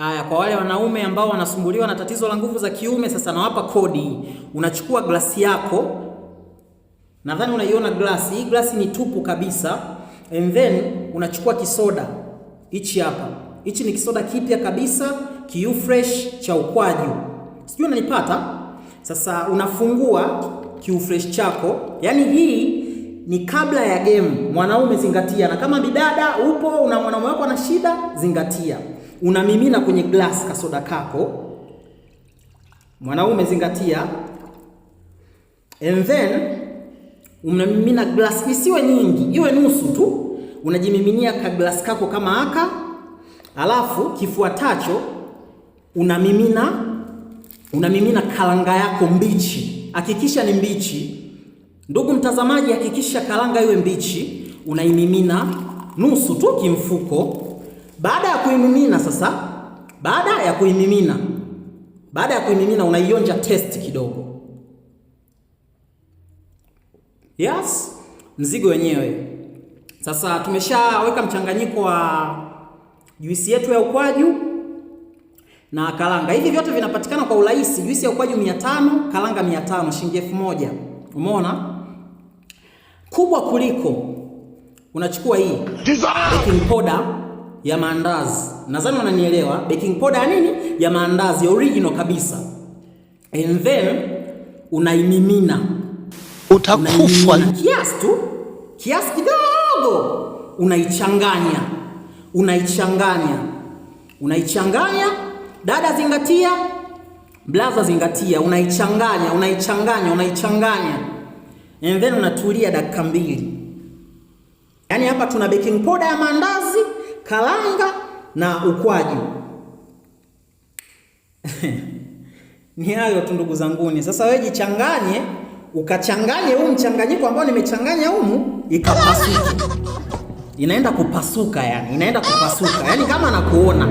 Aya, kwa wale wanaume ambao wanasumbuliwa na tatizo la nguvu za kiume, sasa nawapa kodi. Unachukua glasi yako, nadhani unaiona glasi hii. Glasi ni tupu kabisa, and then unachukua kisoda hichi hapa. Hichi ni kisoda kipya kabisa, Q Fresh cha ukwaju, sijui unanipata. Sasa unafungua Q Fresh chako, yani hii ni kabla ya game. Mwanaume zingatia, na kama bidada upo una mwanaume wako ana shida, zingatia. Unamimina kwenye glass kasoda kako, mwanaume zingatia, and then unamimina glass, isiwe nyingi, iwe nusu tu. Unajimiminia ka glass kako kama haka, alafu kifuatacho unamimina kalanga yako mbichi. Hakikisha ni mbichi. Ndugu mtazamaji, hakikisha kalanga iwe mbichi. Unaimimina nusu tu kimfuko. Baada ya kuimimina sasa, baada ya kuimimina unaionja test kidogo. Yes, mzigo wenyewe. Sasa tumeshaweka mchanganyiko wa juisi yetu ya ukwaju na kalanga. Hivi vyote vinapatikana kwa urahisi. Juisi ya ukwaju 500, kalanga 500, shilingi 1000. Umeona? Kubwa kuliko unachukua hii baking powder ya maandazi. Nadhani unanielewa. Baking powder ya nini? Ya maandazi, original kabisa. And then unaimimina. Utakufa. Kiasi tu. Kiasi kidogo. Unaichanganya. Dada zingatia. Blaza zingatia. Unaichanganya. And then unatulia dakika 2. Yaani hapa tuna baking powder ya maandazi, kalanga na ukwaju. Ni hayo tu ndugu zanguni. Sasa wewe jichanganye, ukachanganye huu mchanganyiko ambao nimechanganya humu, ikapasuka. Inaenda kupasuka yani, kama nakuona.